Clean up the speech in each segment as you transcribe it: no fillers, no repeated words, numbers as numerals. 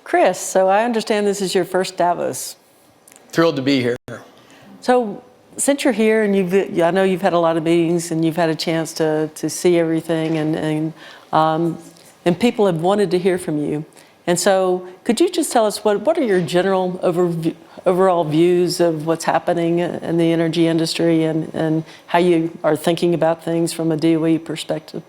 Chris, so I understand this is your first Davos. Thrilled to be here. So since you're here and I know you've had a lot of meetings and you've had a chance to see everything and people have wanted to hear from you. And so could you just tell us what are your general overall views of what's happening in the energy industry and how you are thinking about things from a DOE perspective?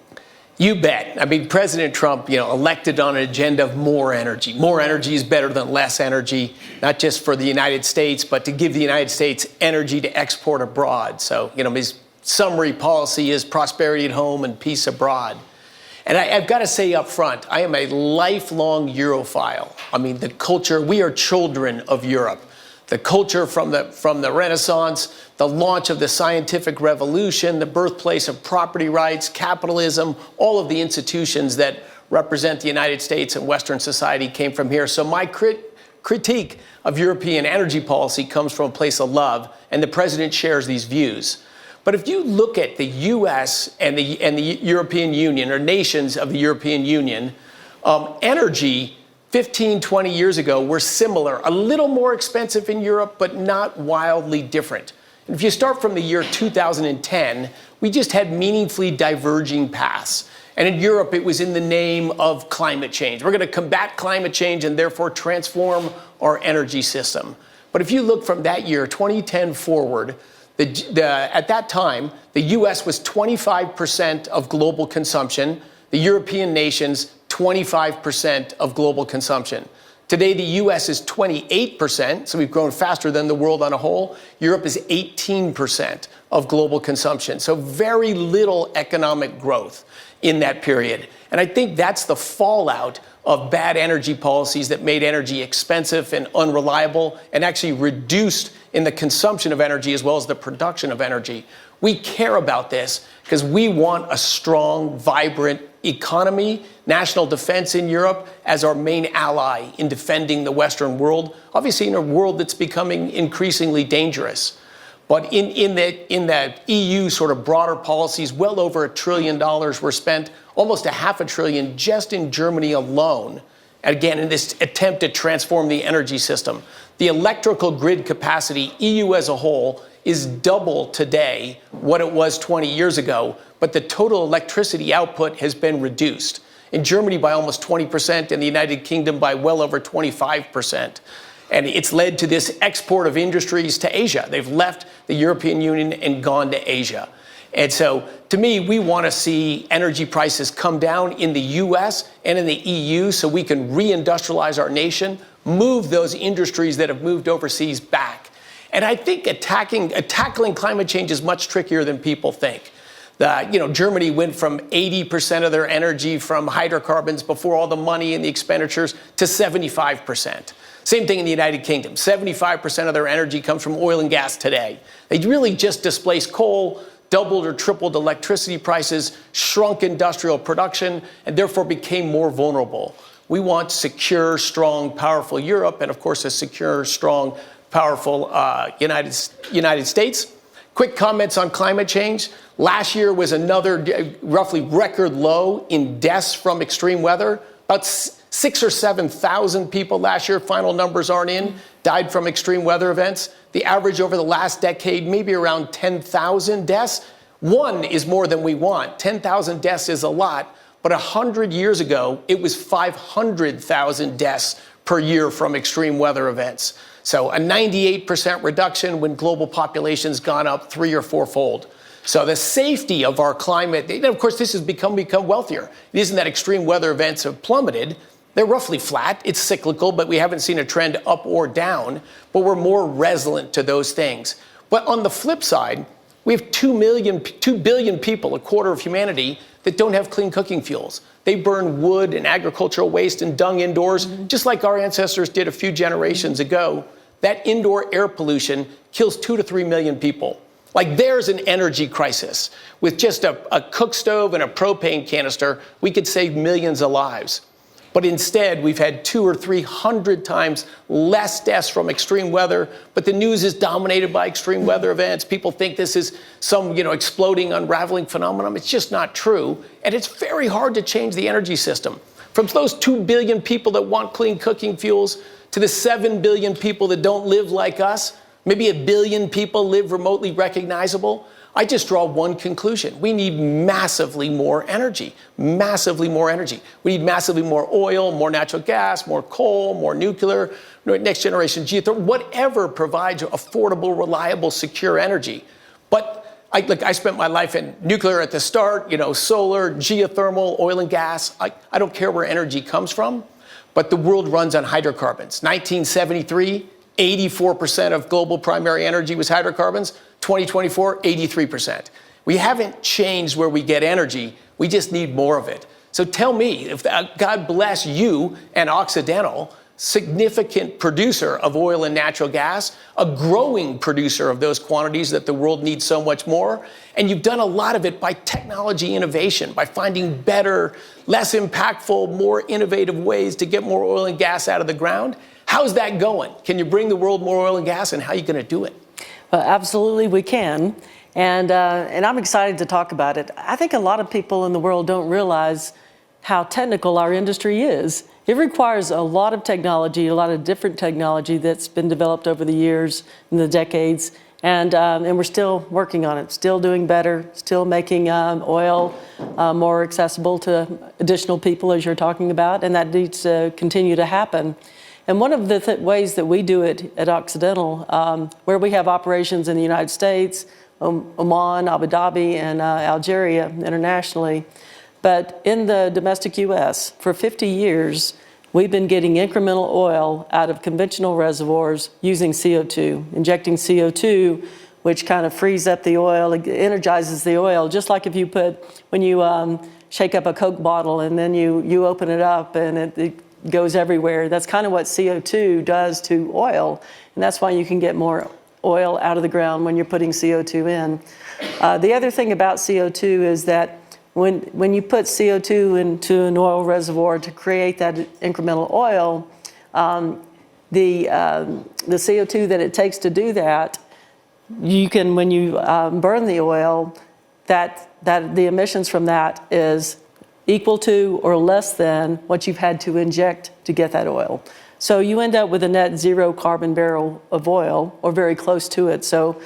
You bet. I mean, President Trump, elected on an agenda of more energy. More energy is better than less energy, not just for the United States, but to give the United States energy to export abroad. So, his summary policy is prosperity at home and peace abroad. And I've got to say up front, I am a lifelong Europhile. I mean, the culture, we are children of Europe. The culture from the Renaissance, the launch of the scientific revolution, the birthplace of property rights, capitalism, all of the institutions that represent the United States and Western society came from here. So my critique of European energy policy comes from a place of love, and the president shares these views. But if you look at the U.S. and the European Union, or nations of the European Union, energy 15, 20 years ago were similar, a little more expensive in Europe, but not wildly different. And if you start from the year 2010, we just had meaningfully diverging paths. And in Europe, it was in the name of climate change. We're going to combat climate change and therefore transform our energy system. But if you look from that year, 2010 forward, at that time, the U.S. was 25% of global consumption, the European nations 25% of global consumption. Today, the U.S. is 28%, so we've grown faster than the world on a whole. Europe is 18% of global consumption, so very little economic growth in that period. And I think that's the fallout of bad energy policies that made energy expensive and unreliable and actually reduced in the consumption of energy as well as the production of energy. We care about this because we want a strong, vibrant economy, national defense in Europe as our main ally in defending the Western world, obviously in a world that's becoming increasingly dangerous. But in the EU sort of broader policies, well over $1 trillion were spent, almost $500 billion just in Germany alone, again, in this attempt to transform the energy system. The electrical grid capacity, EU as a whole, is double today what it was 20 years ago, but the total electricity output has been reduced. In Germany by almost 20%, in the United Kingdom by well over 25%. And it's led to this export of industries to Asia. They've left the European Union and gone to Asia. And so, to me, we want to see energy prices come down in the U.S. and in the EU so we can reindustrialize our nation, move those industries that have moved overseas back. And I think tackling climate change is much trickier than people think. Germany went from 80% of their energy from hydrocarbons before all the money and the expenditures to 75%. Same thing in the United Kingdom. 75% of their energy comes from oil and gas today. They really just displaced coal, doubled or tripled electricity prices, shrunk industrial production, and therefore became more vulnerable. We want secure, strong, powerful Europe, and of course a secure, strong, powerful United States. Quick comments on climate change. Last year was another roughly record low in deaths from extreme weather. About 6,000 or 7,000 people last year, final numbers aren't in, died from extreme weather events. The average over the last decade, maybe around 10,000 deaths. One is more than we want. 10,000 deaths is a lot, but 100 years ago, it was 500,000 deaths per year from extreme weather events. So a 98% reduction when global population's gone up 3 or 4-fold. So the safety of our climate, and of course, this has become wealthier. It isn't that extreme weather events have plummeted. They're roughly flat. It's cyclical, but we haven't seen a trend up or down. But we're more resilient to those things. But on the flip side, we have 2 billion people, a quarter of humanity, that don't have clean cooking fuels. They burn wood and agricultural waste and dung indoors, just like our ancestors did a few generations ago. That indoor air pollution kills 2 to 3 million people. Like there's an energy crisis. With just a cook stove and a propane canister, we could save millions of lives. But instead, we've had 200 or 300 times less deaths from extreme weather. But the news is dominated by extreme weather events. People think this is some, exploding, unraveling phenomenon. It's just not true. And it's very hard to change the energy system. From those 2 billion people that want clean cooking fuels to the 7 billion people that don't live like us, maybe 1 billion people live remotely recognizable. I just draw one conclusion. We need massively more energy, massively more energy. We need massively more oil, more natural gas, more coal, more nuclear, next generation geothermal, whatever provides affordable, reliable, secure energy. But I spent my life in nuclear at the start, solar, geothermal, oil and gas. I don't care where energy comes from, but the world runs on hydrocarbons. 1973, 84% of global primary energy was hydrocarbons. 2024, 83%. We haven't changed where we get energy. We just need more of it. So tell me, if God bless you and Occidental, significant producer of oil and natural gas, a growing producer of those quantities that the world needs so much more, and you've done a lot of it by technology innovation, by finding better, less impactful, more innovative ways to get more oil and gas out of the ground. How's that going? Can you bring the world more oil and gas, and how are you going to do it? Well, absolutely we can, and I'm excited to talk about it. I think a lot of people in the world don't realize how technical our industry is. It requires a lot of technology, a lot of different technology that's been developed over the years and the decades, and we're still working on it, still doing better, still making oil more accessible to additional people, as you're talking about, and that needs to continue to happen. And one of the ways that we do it at Occidental, where we have operations in the United States, Oman, Abu Dhabi, and Algeria internationally, but in the domestic U.S., for 50 years, we've been getting incremental oil out of conventional reservoirs using CO2, injecting CO2, which kind of frees up the oil, energizes the oil, just like if you when you shake up a Coke bottle and then you open it up and it goes everywhere. That's kind of what CO2 does to oil, and that's why you can get more oil out of the ground when you're putting CO2 in. The other thing about CO2 is that when you put CO2 into an oil reservoir to create that incremental oil, the CO2 that it takes to do that, you can, when you burn the oil, that the emissions from that is equal to or less than what you've had to inject to get that oil. So you end up with a net zero carbon barrel of oil, or very close to it. So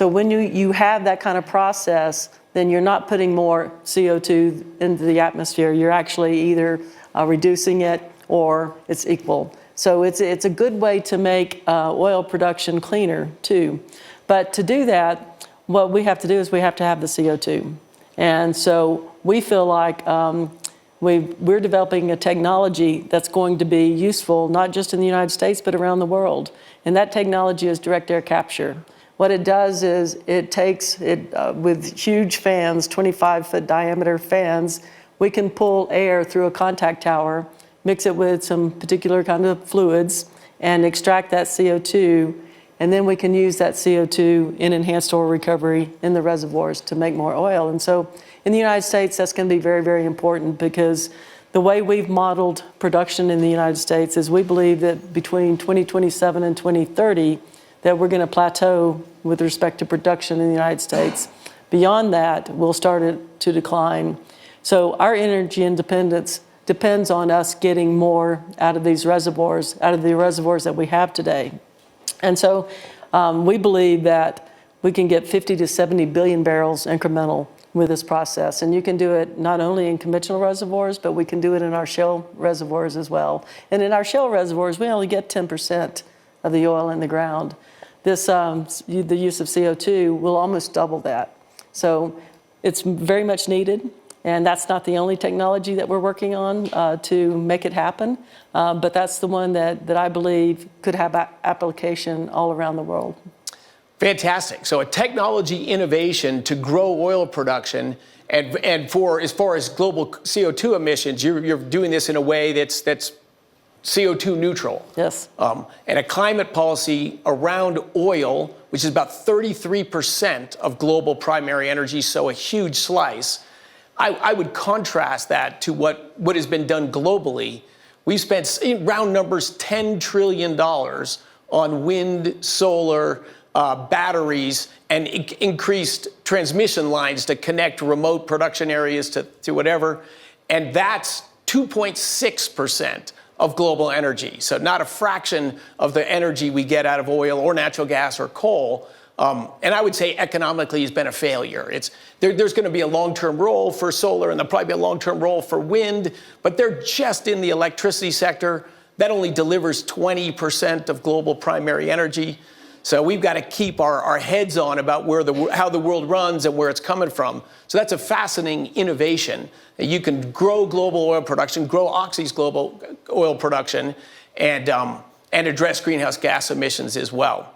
when you have that kind of process, then you're not putting more CO2 into the atmosphere. You're actually either reducing it or it's equal. So it's a good way to make oil production cleaner too. But to do that, what we have to do is we have to have the CO2. And so we feel like we're developing a technology that's going to be useful not just in the United States, but around the world. And that technology is direct air capture. What it does is it takes it with huge fans, 25-foot diameter fans, we can pull air through a contact tower, mix it with some particular kind of fluids, and extract that CO2. And then we can use that CO2 in enhanced oil recovery in the reservoirs to make more oil. And so in the United States, that's going to be very, very important, because the way we've modeled production in the United States is we believe that between 2027 and 2030, that we're going to plateau with respect to production in the United States. Beyond that, we'll start it to decline. So our energy independence depends on us getting more out of these reservoirs, out of the reservoirs that we have today. And so we believe that we can get 50 to 70 billion barrels incremental with this process. And you can do it not only in conventional reservoirs, but we can do it in our shale reservoirs as well. And in our shale reservoirs, we only get 10% of the oil in the ground. This, the use of CO2 will almost double that. So it's very much needed. And that's not the only technology that we're working on to make it happen. But that's the one that I believe could have application all around the world. Fantastic. So a technology innovation to grow oil production, and for as far as global CO2 emissions, you're doing this in a way that's CO2 neutral. Yes. And a climate policy around oil, which is about 33% of global primary energy, so a huge slice. I would contrast that to what has been done globally. We've spent, in round numbers, $10 trillion on wind, solar, batteries, and increased transmission lines to connect remote production areas to whatever. And that's 2.6% of global energy. So not a fraction of the energy we get out of oil or natural gas or coal. And I would say economically has been a failure. There's going to be a long-term role for solar, and there'll probably be a long-term role for wind, but they're just in the electricity sector. That only delivers 20% of global primary energy. So we've got to keep our heads on about how the world runs and where it's coming from. So that's a fascinating innovation. You can grow global oil production, grow Oxy's global oil production, and address greenhouse gas emissions as well.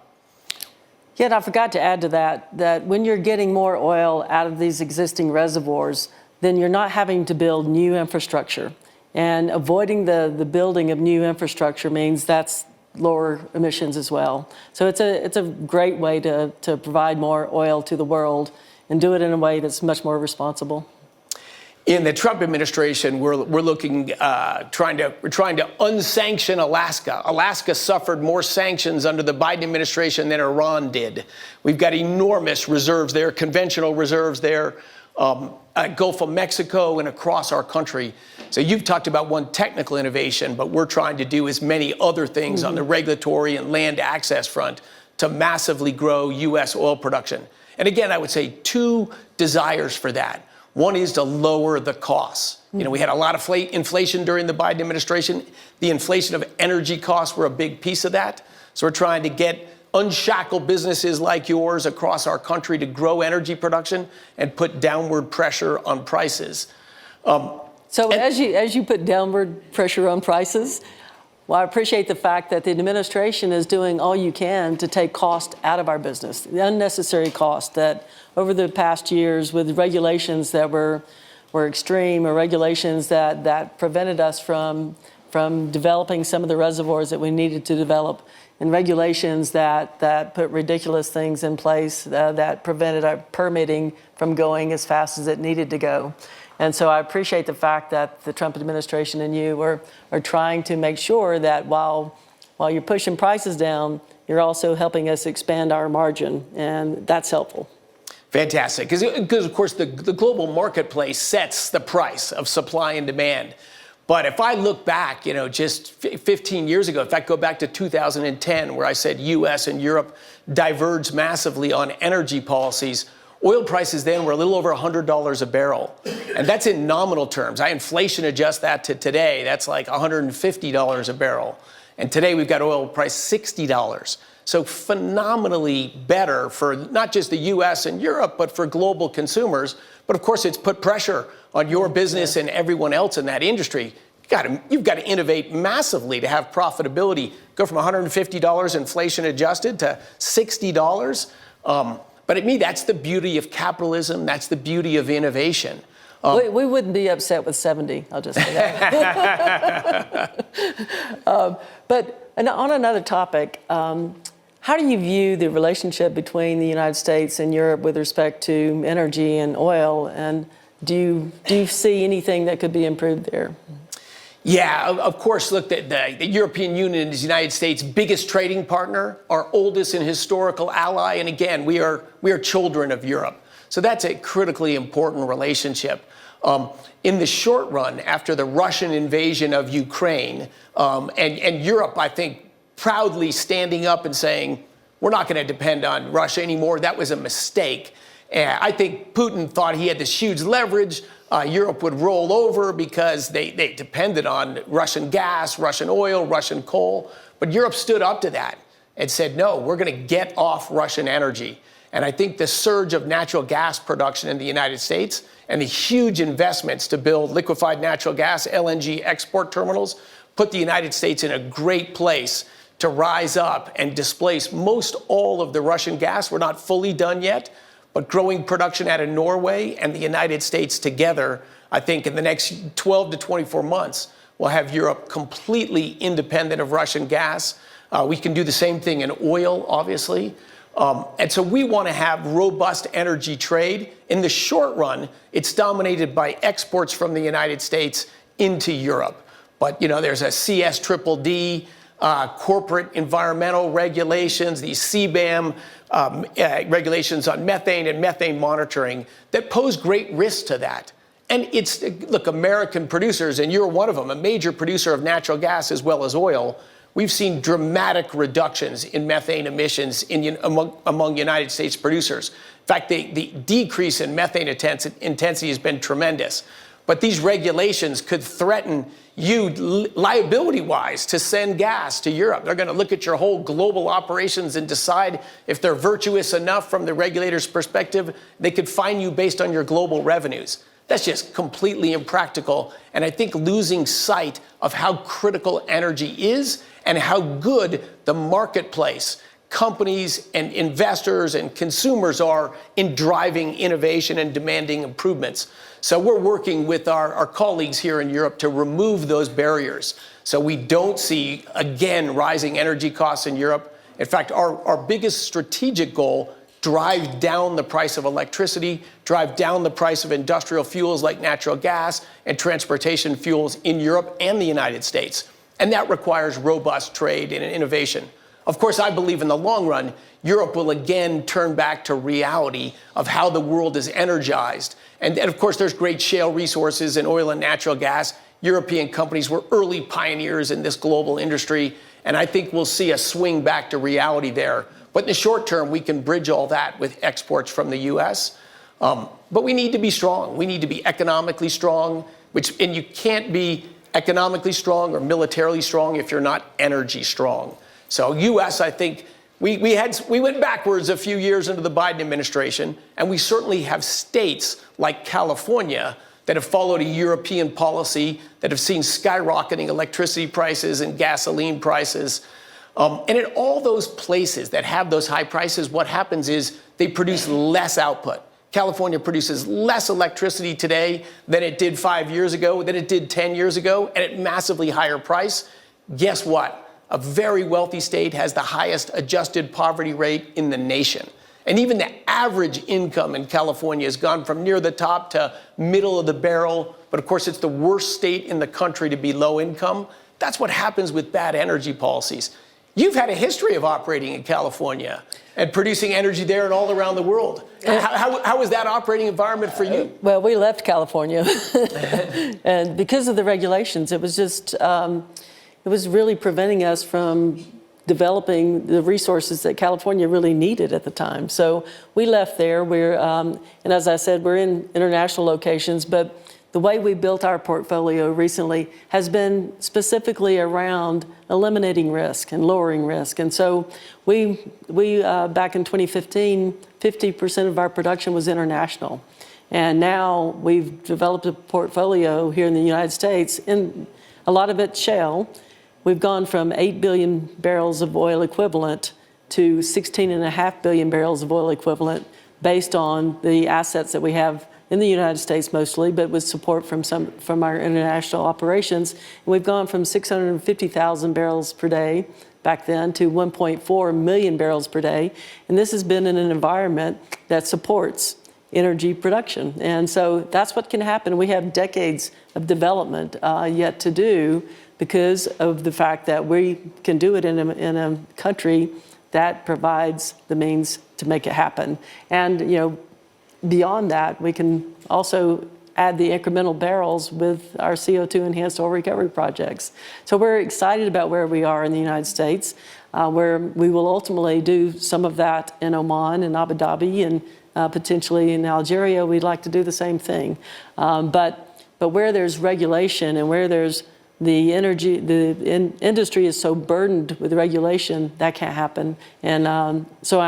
Yeah, and I forgot to add to that when you're getting more oil out of these existing reservoirs, then you're not having to build new infrastructure. And avoiding the building of new infrastructure means that's lower emissions as well. So it's a great way to provide more oil to the world and do it in a way that's much more responsible. In the Trump administration, we're looking, trying to unsanction Alaska. Alaska suffered more sanctions under the Biden administration than Iran did. We've got enormous reserves there, conventional reserves there, Gulf of Mexico and across our country. So you've talked about one technical innovation, but we're trying to do as many other things on the regulatory and land access front to massively grow U.S. oil production. And again, I would say two desires for that. One is to lower the costs. You know, we had a lot of inflation during the Biden administration. The inflation of energy costs were a big piece of that. So we're trying to get unshackle businesses like yours across our country to grow energy production and put downward pressure on prices. As you put downward pressure on prices, well, I appreciate the fact that the administration is doing all you can to take cost out of our business, the unnecessary cost that over the past years with regulations that were extreme or regulations that prevented us from developing some of the reservoirs that we needed to develop, and regulations that put ridiculous things in place that prevented our permitting from going as fast as it needed to go. And so I appreciate the fact that the Trump administration and you are trying to make sure that while you're pushing prices down, you're also helping us expand our margin, and that's helpful. Fantastic, because of course the global marketplace sets the price of supply and demand. But if I look back, just 15 years ago, in fact, go back to 2010, where I said U.S. and Europe diverged massively on energy policies, oil prices then were a little over $100 a barrel. And that's in nominal terms. I inflation adjust that to today. That's like $150 a barrel. And today we've got oil price $60. So phenomenally better for not just the U.S. and Europe, but for global consumers. But of course, it's put pressure on your business and everyone else in that industry. You've got to innovate massively to have profitability. Go from $150 inflation adjusted to $60. But to me, that's the beauty of capitalism. That's the beauty of innovation. We wouldn't be upset with 70, I'll just say that. But on another topic, how do you view the relationship between the United States and Europe with respect to energy and oil? And do you see anything that could be improved there? Yeah, of course, look, the European Union is the United States' biggest trading partner, our oldest and historical ally. And again, we are children of Europe. So that's a critically important relationship. In the short run, after the Russian invasion of Ukraine, and Europe, I think, proudly standing up and saying, we're not going to depend on Russia anymore. That was a mistake. I think Putin thought he had this huge leverage. Europe would roll over because they depended on Russian gas, Russian oil, Russian coal. But Europe stood up to that and said, no, we're going to get off Russian energy. And I think the surge of natural gas production in the United States and the huge investments to build liquefied natural gas, LNG export terminals, put the United States in a great place to rise up and displace most all of the Russian gas. We're not fully done yet, but growing production out of Norway and the United States together, I think in the next 12 to 24 months, will have Europe completely independent of Russian gas. We can do the same thing in oil, obviously. And so we want to have robust energy trade. In the short run, it's dominated by exports from the United States into Europe. But, there's a CSDDD, corporate environmental regulations, these CBAM regulations on methane and methane monitoring that pose great risk to that. And it's, look, American producers, and you're one of them, a major producer of natural gas as well as oil, we've seen dramatic reductions in methane emissions among United States producers. In fact, the decrease in methane intensity has been tremendous. But these regulations could threaten you liability-wise to send gas to Europe. They're going to look at your whole global operations and decide if they're virtuous enough from the regulator's perspective. They could fine you based on your global revenues. That's just completely impractical. And I think losing sight of how critical energy is and how good the marketplace, companies and investors and consumers are in driving innovation and demanding improvements. So we're working with our colleagues here in Europe to remove those barriers so we don't see, again, rising energy costs in Europe. In fact, our biggest strategic goal, drive down the price of electricity, drive down the price of industrial fuels like natural gas and transportation fuels in Europe and the United States. And that requires robust trade and innovation. Of course, I believe in the long run, Europe will again turn back to reality of how the world is energized. And of course, there's great shale resources in oil and natural gas. European companies were early pioneers in this global industry. And I think we'll see a swing back to reality there. But in the short term, we can bridge all that with exports from the U.S. But we need to be strong. We need to be economically strong, and you can't be economically strong or militarily strong if you're not energy strong. So U.S., I think, we went backwards a few years into the Biden administration, and we certainly have states like California that have followed a European policy that have seen skyrocketing electricity prices and gasoline prices. And in all those places that have those high prices, what happens is they produce less output. California produces less electricity today than it did 5 years ago, than it did 10 years ago, and at massively higher price. Guess what? A very wealthy state has the highest adjusted poverty rate in the nation. And even the average income in California has gone from near the top to middle of the barrel. But of course, it's the worst state in the country to be low income. That's what happens with bad energy policies. You've had a history of operating in California and producing energy there and all around the world. How was that operating environment for you? Well, we left California. And because of the regulations, it was just, it was really preventing us from developing the resources that California really needed at the time. So we left there. And as I said, we're in international locations, but the way we built our portfolio recently has been specifically around eliminating risk and lowering risk. And so we back in 2015, 50% of our production was international. And now we've developed a portfolio here in the United States, in a lot of it shale. We've gone from 8 billion barrels of oil equivalent to 16.5 billion barrels of oil equivalent based on the assets that we have in the United States mostly, but with support from our international operations. And we've gone from 650,000 barrels per day back then to 1.4 million barrels per day. And this has been in an environment that supports energy production. And so that's what can happen. We have decades of development yet to do because of the fact that we can do it in a country that provides the means to make it happen. And, beyond that, we can also add the incremental barrels with our CO2 enhanced oil recovery projects. So we're excited about where we are in the United States, where we will ultimately do some of that in Oman and Abu Dhabi and potentially in Algeria. We'd like to do the same thing. But where there's regulation and where there's the industry is so burdened with regulation, that can't happen. And so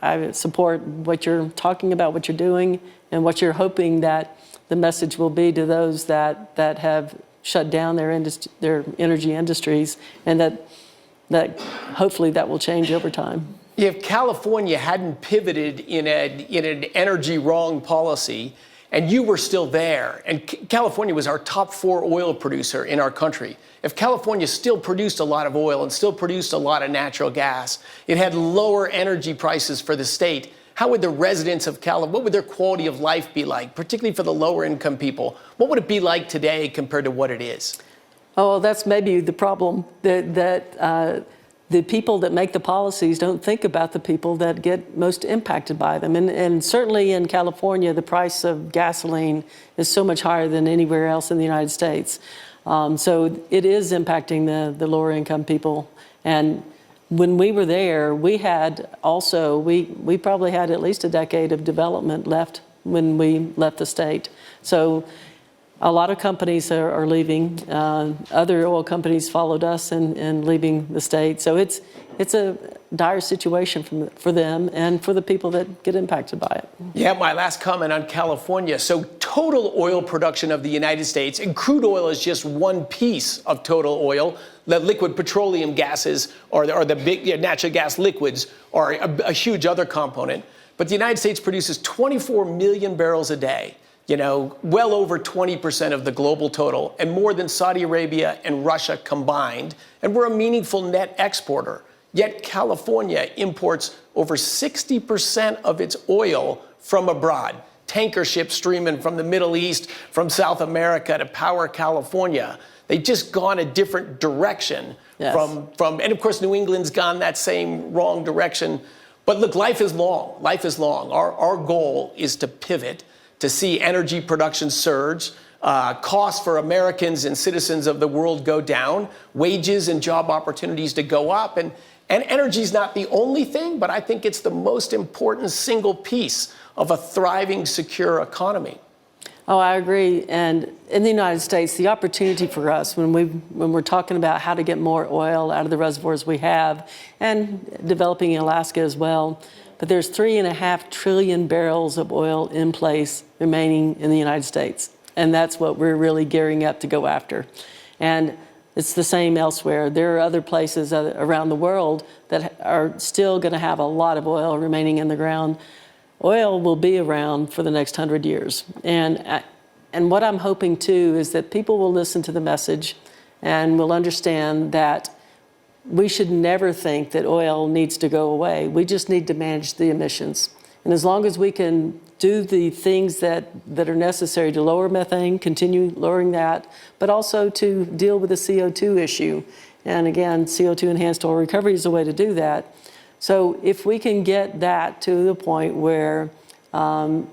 I support what you're talking about, what you're doing, and what you're hoping that the message will be to those that have shut down their energy industries, and that hopefully that will change over time. If California hadn't pivoted in an energy wrong policy, and you were still there, and California was our top 4 oil producer in our country. If California still produced a lot of oil and still produced a lot of natural gas, it had lower energy prices for the state, how would the residents of California, what would their quality of life be like, particularly for the lower income people? What would it be like today compared to what it is? Oh, that's maybe the problem, that the people that make the policies don't think about the people that get most impacted by them. And certainly in California, the price of gasoline is so much higher than anywhere else in the United States. So it is impacting the lower income people. And when we were there, we had also, we probably had at least a decade of development left when we left the state. So a lot of companies are leaving. Other oil companies followed us in leaving the state. So it's a dire situation for them and for the people that get impacted by it. Yeah, my last comment on California. So total oil production of the United States, and crude oil is just one piece of total oil. The liquid petroleum gases or the big natural gas liquids are a huge other component. But the United States produces 24 million barrels a day. Well over 20% of the global total, and more than Saudi Arabia and Russia combined. And we're a meaningful net exporter. Yet California imports over 60% of its oil from abroad. Tanker ships streaming from the Middle East, from South America to power California. They've just gone a different direction. Yes. And of course, New England's gone that same wrong direction. But look, life is long. Life is long. Our goal is to pivot, to see energy production surge, costs for Americans and citizens of the world go down, wages and job opportunities to go up. And energy is not the only thing, but I think it's the most important single piece of a thriving, secure economy. Oh, I agree. And in the United States, the opportunity for us when we're talking about how to get more oil out of the reservoirs we have, and developing in Alaska as well, but there's 3.5 trillion barrels of oil in place remaining in the United States. And that's what we're really gearing up to go after. And it's the same elsewhere. There are other places around the world that are still going to have a lot of oil remaining in the ground. Oil will be around for the next 100 years. And what I'm hoping too is that people will listen to the message and will understand that we should never think that oil needs to go away. We just need to manage the emissions. And as long as we can do the things that are necessary to lower methane, continue lowering that, but also to deal with the CO2 issue. And again, CO2 enhanced oil recovery is a way to do that. So if we can get that to the point where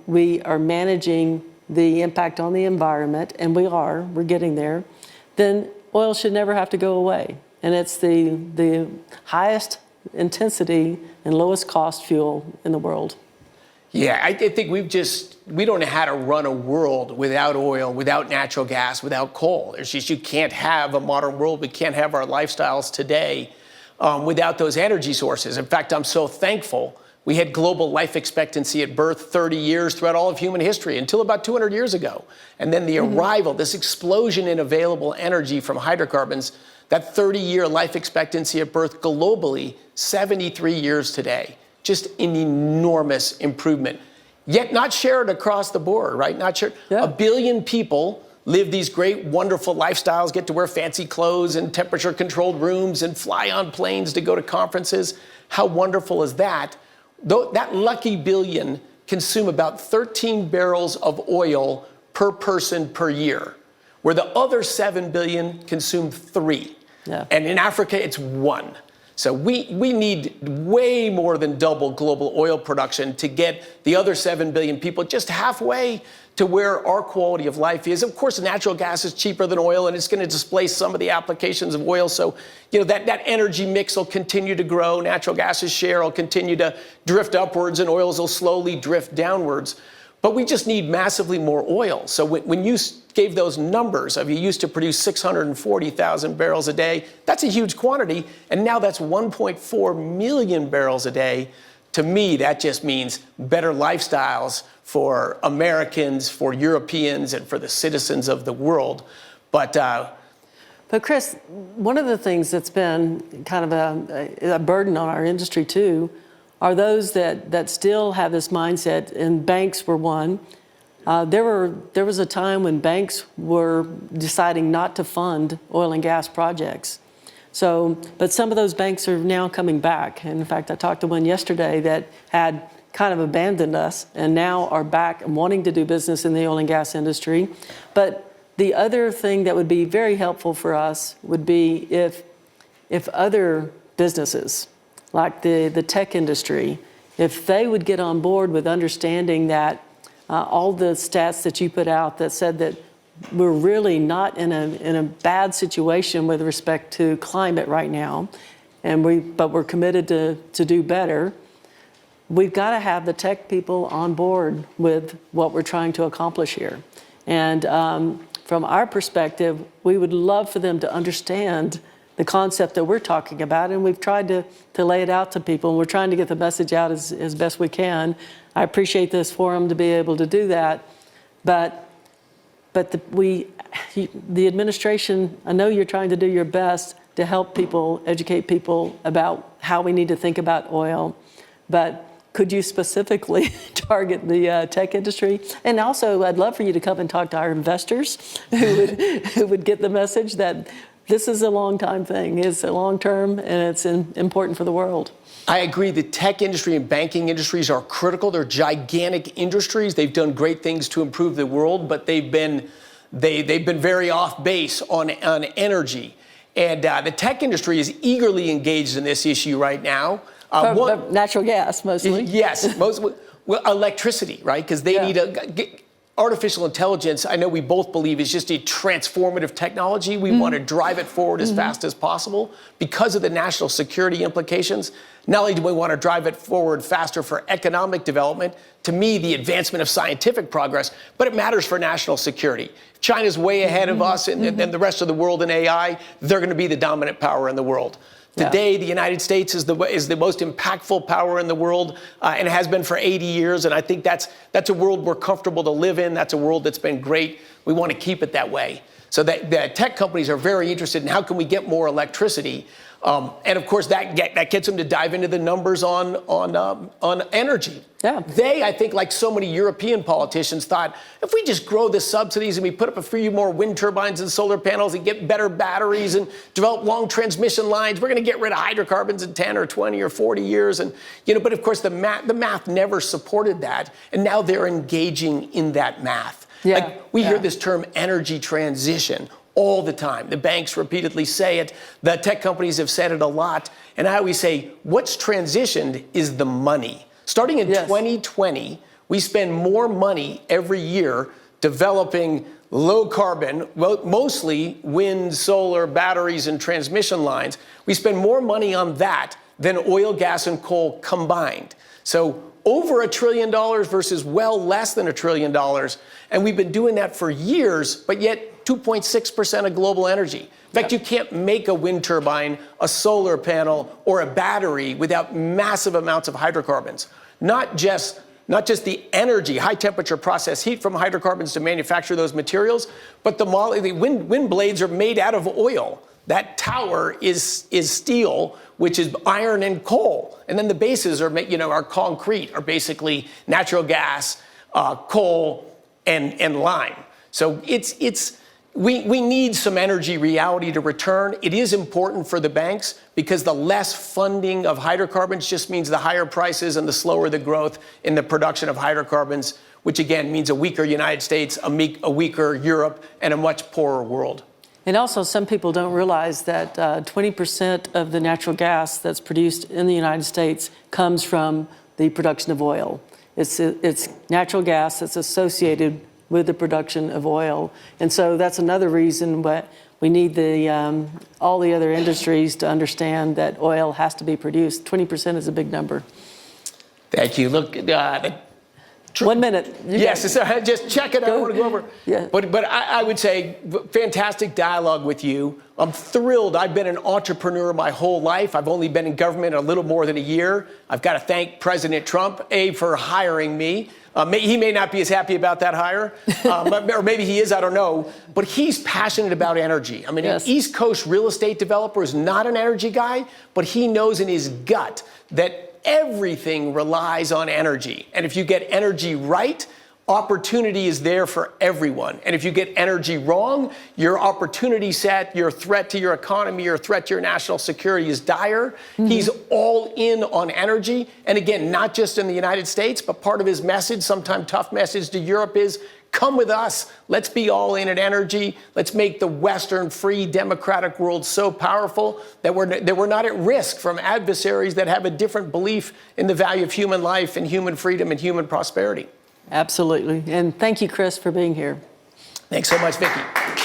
we are managing the impact on the environment, and we're getting there, then oil should never have to go away. And it's the highest intensity and lowest cost fuel in the world. Yeah, I think we don't know how to run a world without oil, without natural gas, without coal. There's just, you can't have a modern world. We can't have our lifestyles today without those energy sources. In fact, I'm so thankful we had global life expectancy at birth 30 years throughout all of human history until about 200 years ago. And then the arrival, this explosion in available energy from hydrocarbons, that 30-year life expectancy at birth globally, 73 years today. Just an enormous improvement. Yet not shared across the board, right? Not shared. Yeah. 1 billion people live these great, wonderful lifestyles, get to wear fancy clothes and temperature-controlled rooms and fly on planes to go to conferences. How wonderful is that? Though that lucky billion consume about 13 barrels of oil per person per year, where the other 7 billion consume 3. Yeah. And in Africa, it's 1. So we need way more than double global oil production to get the other 7 billion people just halfway to where our quality of life is. Of course, natural gas is cheaper than oil, and it's going to displace some of the applications of oil. So, that energy mix will continue to grow. Natural gas's share will continue to drift upwards, and oils will slowly drift downwards. But we just need massively more oil. So when you gave those numbers of you used to produce 640,000 barrels a day, that's a huge quantity. And now that's 1.4 million barrels a day. To me, that just means better lifestyles for Americans, for Europeans, and for the citizens of the world. But Chris, one of the things that's been kind of a burden on our industry too are those that still have this mindset, and banks were one. There was a time when banks were deciding not to fund oil and gas projects. So, but some of those banks are now coming back. And in fact, I talked to one yesterday that had kind of abandoned us and now are back and wanting to do business in the oil and gas industry. But the other thing that would be very helpful for us would be if other businesses, like the tech industry, if they would get on board with understanding that all the stats that you put out that said that we're really not in a bad situation with respect to climate right now, but we're committed to do better. We've got to have the tech people on board with what we're trying to accomplish here. And from our perspective, we would love for them to understand the concept that we're talking about, and we've tried to lay it out to people, and we're trying to get the message out as best we can. I appreciate this forum to be able to do that, but the administration, I know you're trying to do your best to help people, educate people about how we need to think about oil, but could you specifically target the tech industry? And also, I'd love for you to come and talk to our investors who would get the message that this is a long-time thing. It's a long-term, and it's important for the world. I agree. The tech industry and banking industries are critical. They're gigantic industries. They've done great things to improve the world, but they've been very off base on energy. And the tech industry is eagerly engaged in this issue right now. Natural gas, mostly. Yes, electricity, right? Because they need artificial intelligence. I know we both believe is just a transformative technology. We want to drive it forward as fast as possible because of the national security implications. Not only do we want to drive it forward faster for economic development, to me, the advancement of scientific progress, but it matters for national security. China's way ahead of us and the rest of the world in AI. They're going to be the dominant power in the world. Today, the United States is the most impactful power in the world, and has been for 80 years. And I think that's a world we're comfortable to live in. That's a world that's been great. We want to keep it that way. So the tech companies are very interested in how can we get more electricity. And of course, that gets them to dive into the numbers on energy. Yeah. They, I think, like so many European politicians, thought if we just grow the subsidies and we put up a few more wind turbines and solar panels and get better batteries and develop long transmission lines, we're going to get rid of hydrocarbons in 10 or 20 or 40 years. And but of course, the math never supported that, and now they're engaging in that math. Yeah. Like we hear this term energy transition all the time. The banks repeatedly say it. The tech companies have said it a lot. And I always say, what's transitioned is the money. Starting in 2020, we spend more money every year developing low carbon, mostly wind, solar, batteries, and transmission lines. We spend more money on that than oil, gas, and coal combined. So over $1 trillion versus well less than $1 trillion. And we've been doing that for years, but yet 2.6% of global energy. In fact, you can't make a wind turbine, a solar panel, or a battery without massive amounts of hydrocarbons. Not just the energy, high temperature process heat from hydrocarbons to manufacture those materials, but the wind blades are made out of oil. That tower is steel, which is iron and coal. And then the bases are concrete, are basically natural gas, coal, and lime. So we need some energy reality to return. It is important for the banks because the less funding of hydrocarbons just means the higher prices and the slower the growth in the production of hydrocarbons, which again means a weaker United States, a weaker Europe, and a much poorer world. And also, some people don't realize that 20% of the natural gas that's produced in the United States comes from the production of oil. It's natural gas that's associated with the production of oil. And so that's another reason why we need all the other industries to understand that oil has to be produced. 20% is a big number. Thank you. Look, 1 minute. Yes, just check it. I don't want to go over. Yeah. But I would say fantastic dialogue with you. I'm thrilled. I've been an entrepreneur my whole life. I've only been in government a little more than a year. I've got to thank President Trump, for hiring me. He may not be as happy about that hire, or maybe he is, I don't know. But he's passionate about energy. I mean, an East Coast real estate developer is not an energy guy, but he knows in his gut that everything relies on energy. And if you get energy right, opportunity is there for everyone. And if you get energy wrong, your opportunity set, your threat to your economy, your threat to your national security is dire. He's all in on energy. And again, not just in the United States, but part of his message, sometimes tough message to Europe is, come with us. Let's be all in at energy. Let's make the Western free democratic world so powerful that we're not at risk from adversaries that have a different belief in the value of human life and human freedom and human prosperity. Absolutely. And thank you, Chris, for being here. Thanks so much, Vicki.